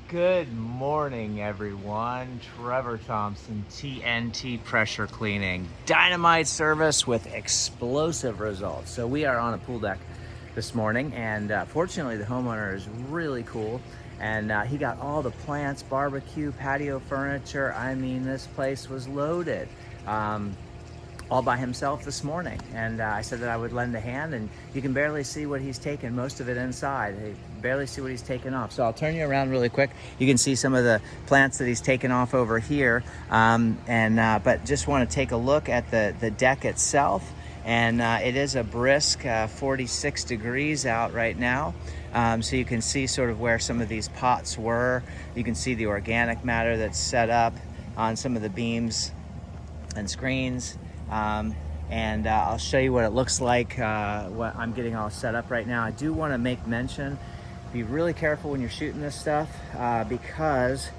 Good morning, everyone. Trevor Thompson, TNT Pressure Cleaning. Dynamite service with explosive results. So we are on a pool deck this morning, and fortunately the homeowner is really cool. And he got all the plants, barbecue, patio furniture. I mean, this place was loaded. All by himself this morning, and I said that I would lend a hand, and you can barely see what he's taken, most of it inside. You barely see what he's taken off. So I'll turn you around really quick. You can see some of the plants that he's taken off over here, but just want to take a look at the deck itself. And it is a brisk 46 degrees out right now. So you can see sort of where some of these pots were. You can see the organic matter that's set up on some of the beams and screens. I'll show you what it looks like, what I'm getting all set up right now. I do want to make mention, be really careful when you're shooting this stuff, because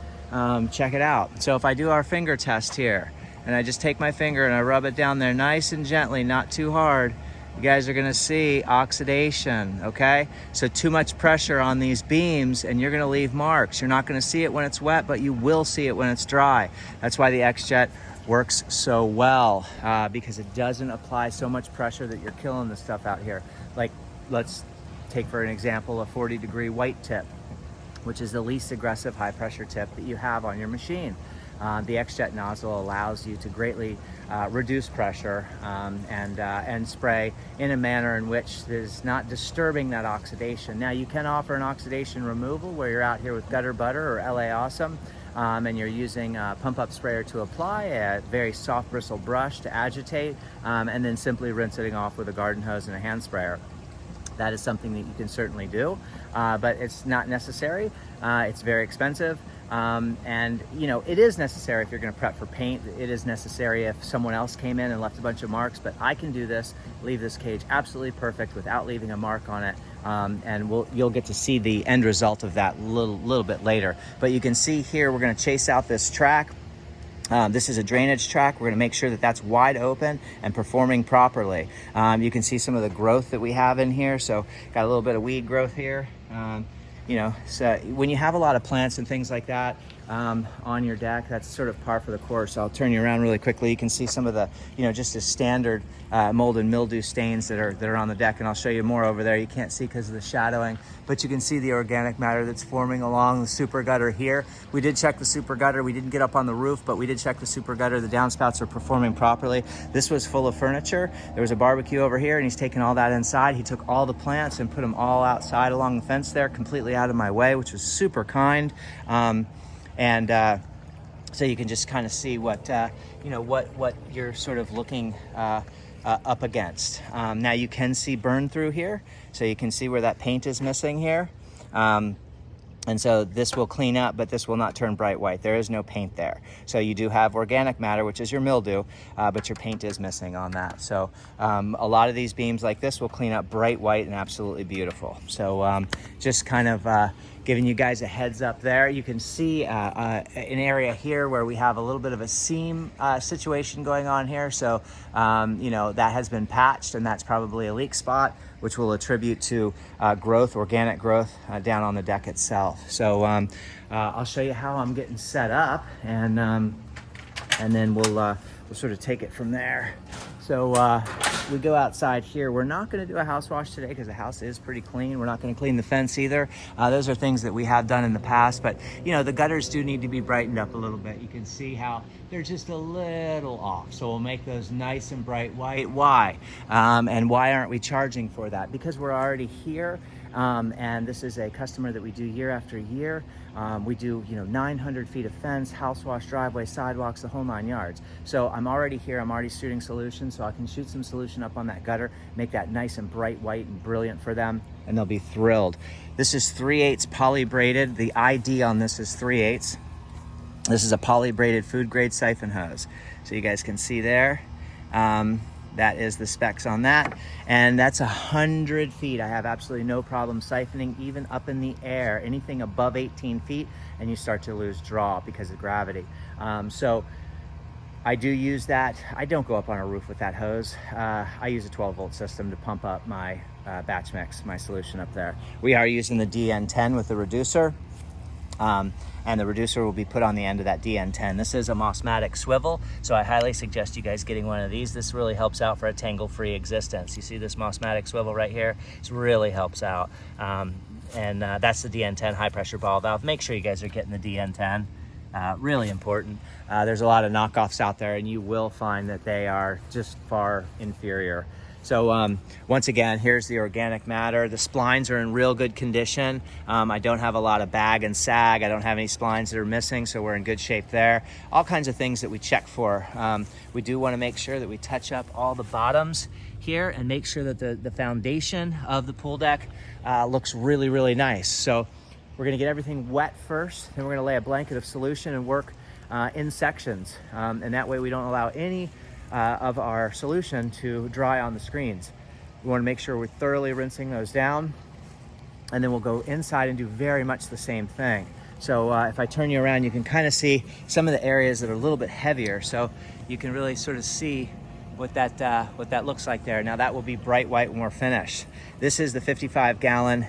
check it out. So if I do our finger test here, and I just take my finger and I rub it down there nice and gently, not too hard, you guys are gonna see oxidation, okay? So too much pressure on these beams and you're gonna leave marks. You're not gonna see it when it's wet, but you will see it when it's dry. That's why the X-Jet works so well, because it doesn't apply so much pressure that you're killing the stuff out here. Like, let's take for an example a 40-degree white tip, which is the least aggressive high pressure tip that you have on your machine. The X-Jet nozzle allows you to greatly reduce pressure and spray in a manner in which is not disturbing that oxidation. Now, you can offer an oxidation removal where you're out here with Gutter Butter or LA Awesome, and you're using a pump-up sprayer to apply, a very soft bristle brush to agitate, and then simply rinsing off with a garden hose and a hand sprayer. That is something that you can certainly do, but it's not necessary. It's very expensive. And you know, it is necessary if you're going to prep for paint. It is necessary if someone else came in and left a bunch of marks, but I can do this, leave this cage absolutely perfect without leaving a mark on it. And you'll get to see the end result of that little bit later. But you can see here, we're going to chase out this track. This is a drainage track. We're going to make sure that that's wide open and performing properly. You can see some of the growth that we have in here. So got a little bit of weed growth here. You know, so when you have a lot of plants and things like that on your deck, that's sort of par for the course. I'll turn you around really quickly. You can see some of the, you know, just as standard mold and mildew stains that are on the deck, and I'll show you more over there. You can't see because of the shadowing, but you can see the organic matter that's forming along the super gutter here. We did check the super gutter. We didn't get up on the roof, but we did check the super gutter. The downspouts are performing properly. This was full of furniture. There was a barbecue over here, and he's taken all that inside. He took all the plants and put them all outside along the fence there, completely out of my way, which was super kind. So you can just kind of see what you know, what you're sort of looking up against. Now you can see burn through here, so you can see where that paint is missing here. And so this will clean up, but this will not turn bright white. There is no paint there. So you do have organic matter, which is your mildew, but your paint is missing on that. So a lot of these beams like this will clean up bright white and absolutely beautiful. So just kind of giving you guys a heads up there. You can see an area here where we have a little bit of a seam situation going on here. So, you know, that has been patched, and that's probably a leak spot, which will attribute to growth, organic growth down on the deck itself. So I'll show you how I'm getting set up, and then we'll sort of take it from there. So we go outside here. We're not going to do a house wash today because the house is pretty clean. We're not going to clean the fence either. Those are things that we have done in the past, but you know, the gutters do need to be brightened up a little bit. You can see how they're just a little off. So we'll make those nice and bright white. Why? And why aren't we charging for that? Because we're already here. And this is a customer that we do year after year. We do, you know, 900 feet of fence, house wash, driveway, sidewalks, the whole 9 yards. So I'm already here. I'm already shooting solution, so I can shoot some solution up on that gutter, make that nice and bright white and brilliant for them, and they'll be thrilled. This is 3/8 poly braided. The ID on this is 3/8. This is a poly braided food grade siphon hose. So you guys can see there. That is the specs on that, and that's 100 feet. I have absolutely no problem siphoning even up in the air. Anything above 18 feet and you start to lose draw because of gravity. So I do use that. I don't go up on a roof with that hose. I use a 12-volt system to pump up my batch mix, my solution up there. We are using the DN10 with the reducer. And the reducer will be put on the end of that DN10. This is a Mossmatic swivel, so I highly suggest you guys getting one of these. This really helps out for a tangle-free existence. You see this Mossmatic swivel right here? This really helps out. That's the DN10 high pressure ball valve. Make sure you guys are getting the DN10. Really important. There's a lot of knockoffs out there, and you will find that they are just far inferior. So once again, here's the organic matter. The splines are in real good condition. I don't have a lot of bag and sag. I don't have any splines that are missing, so we're in good shape there. All kinds of things that we check for. We do want to make sure that we touch up all the bottoms here and make sure that the foundation of the pool deck looks really, really nice. So we're gonna get everything wet first, then we're gonna lay a blanket of solution and work in sections. And that way we don't allow any of our solution to dry on the screens. We wanna make sure we're thoroughly rinsing those down, and then we'll go inside and do very much the same thing. So if I turn you around, you can kind of see some of the areas that are a little bit heavier. So you can really sort of see what that looks like there. Now that will be bright white when we're finished. This is the 55-gallon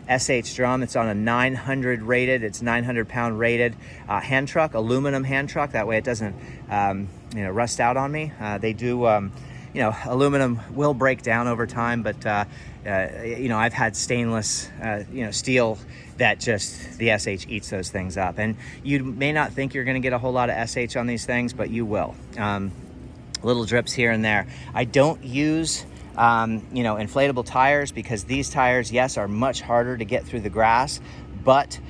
SH drum. It's on a 900 rated, it's 900 pound rated hand truck, aluminum hand truck. That way it doesn't rust out on me. They do, aluminum will break down over time, but I've had stainless, steel that just, the SH eats those things up. And you may not think you're gonna get a whole lot of SH on these things, but you will. Little drips here and there. I don't use inflatable tires, because these tires, yes, are much harder to get through the grass, but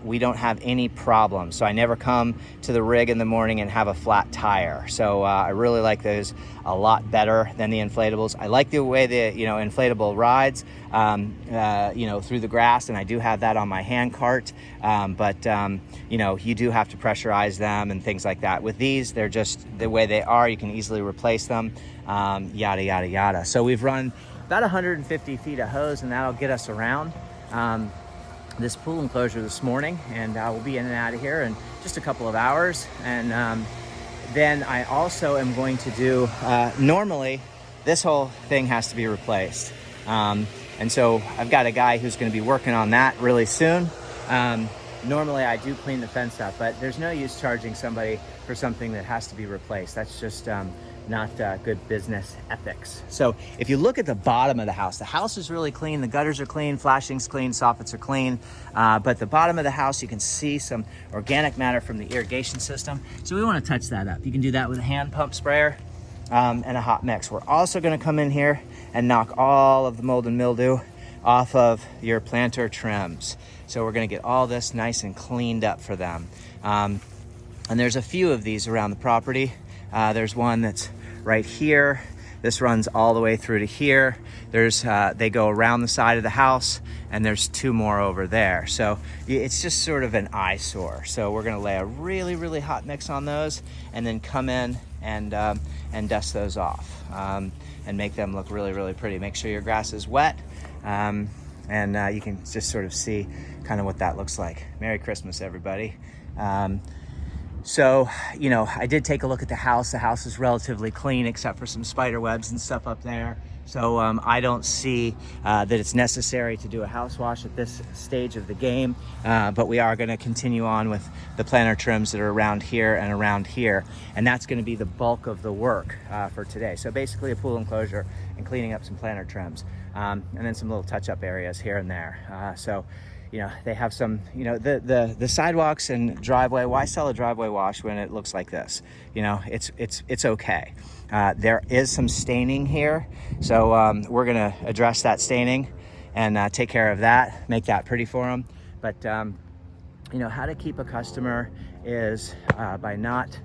we don't have any problems. So I never come to the rig in the morning and have a flat tire. So I really like those a lot better than the inflatables. I like the way the inflatable rides through the grass, and I do have that on my hand cart. You do have to pressurize them and things like that. With these, they're just the way they are. You can easily replace them, yada, yada, yada. So we've run about 150 feet of hose, and that'll get us around this pool enclosure this morning, and we'll be in and out of here in just a couple of hours. And then I also am going to do, normally this whole thing has to be replaced. And so I've got a guy who's going to be working on that really soon. Normally I do clean the fence up, but there's no use charging somebody for something that has to be replaced. That's just not good business ethics. So if you look at the bottom of the house is really clean. The gutters are clean, flashing's clean, soffits are clean. But the bottom of the house, you can see some organic matter from the irrigation system. So we want to touch that up. You can do that with a hand pump sprayer and a hot mix. We're also going to come in here and knock all of the mold and mildew off of your planter trims. So we're going to get all this nice and cleaned up for them. And there's a few of these around the property. There's one that's right here. This runs all the way through to here. They go around the side of the house, and there's two more over there. So it's just sort of an eyesore. So we're gonna lay a really, really hot mix on those, and then come in and dust those off and make them look really, really pretty. Make sure your grass is wet, and you can just sort of see kind of what that looks like. Merry Christmas, everybody. So, I did take a look at the house. The house is relatively clean, except for some spider webs and stuff up there. So I don't see that it's necessary to do a house wash at this stage of the game, but we are going to continue on with the planter trims that are around here and around here, and that's going to be the bulk of the work for today. So basically a pool enclosure and cleaning up some planter trims, and then some little touch-up areas here and there. They have some, the sidewalks and driveway. Why sell a driveway wash when it looks like this? It's okay. There is some staining here, so we're gonna address that staining and take care of that, make that pretty for them. But how to keep a customer is by not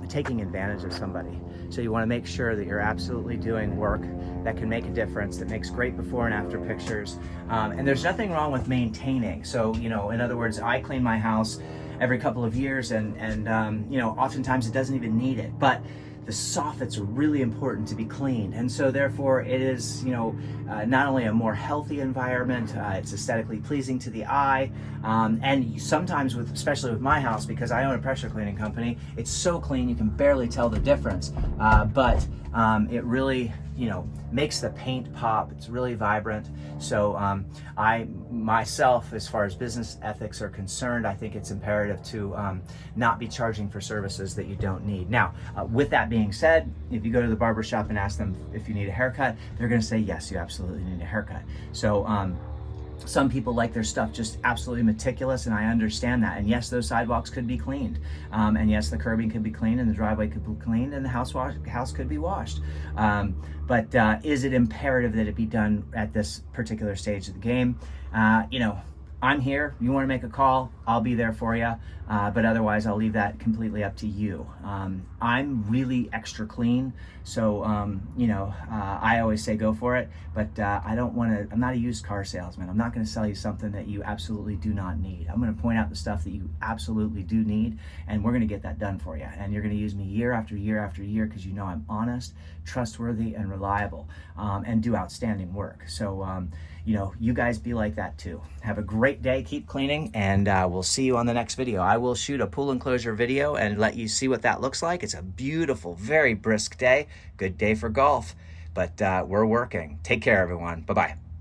taking advantage of somebody. So you want to make sure that you're absolutely doing work that can make a difference, that makes great before and after pictures. And there's nothing wrong with maintaining. So, in other words, I clean my house every couple of years, and oftentimes it doesn't even need it. But the soffits are really important to be cleaned, and so therefore it is not only a more healthy environment, it's aesthetically pleasing to the eye, and sometimes especially with my house, because I own a pressure cleaning company, it's so clean you can barely tell the difference, but it really you know, makes the paint pop. It's really vibrant. So I myself, as far as business ethics are concerned, I think it's imperative to not be charging for services that you don't need. Now, with that being said, if you go to the barber shop and ask them if you need a haircut, they're going to say, yes, you absolutely need a haircut. So some people like their stuff just absolutely meticulous, and I understand that. And yes, those sidewalks could be cleaned. And yes, the curbing could be cleaned, and the driveway could be cleaned, and the house could be washed. But is it imperative that it be done at this particular stage of the game? You know, I'm here. You want to make a call, I'll be there for you. But otherwise, I'll leave that completely up to you. I'm really extra clean, so you know, I always say go for it. But I don't want to. I'm not a used car salesman. I'm not going to sell you something that you absolutely do not need. I'm going to point out the stuff that you absolutely do need, and we're going to get that done for you. And you're going to use me year after year after year because you know I'm honest, trustworthy, and reliable, and do outstanding work. So you know, you guys be like that too. Have a great day. Keep cleaning, and we'll see you on the next video. I will shoot a pool enclosure video and let you see what that looks like. It's a beautiful, very brisk day. Good day for golf, but we're working. Take care, everyone. Bye-bye.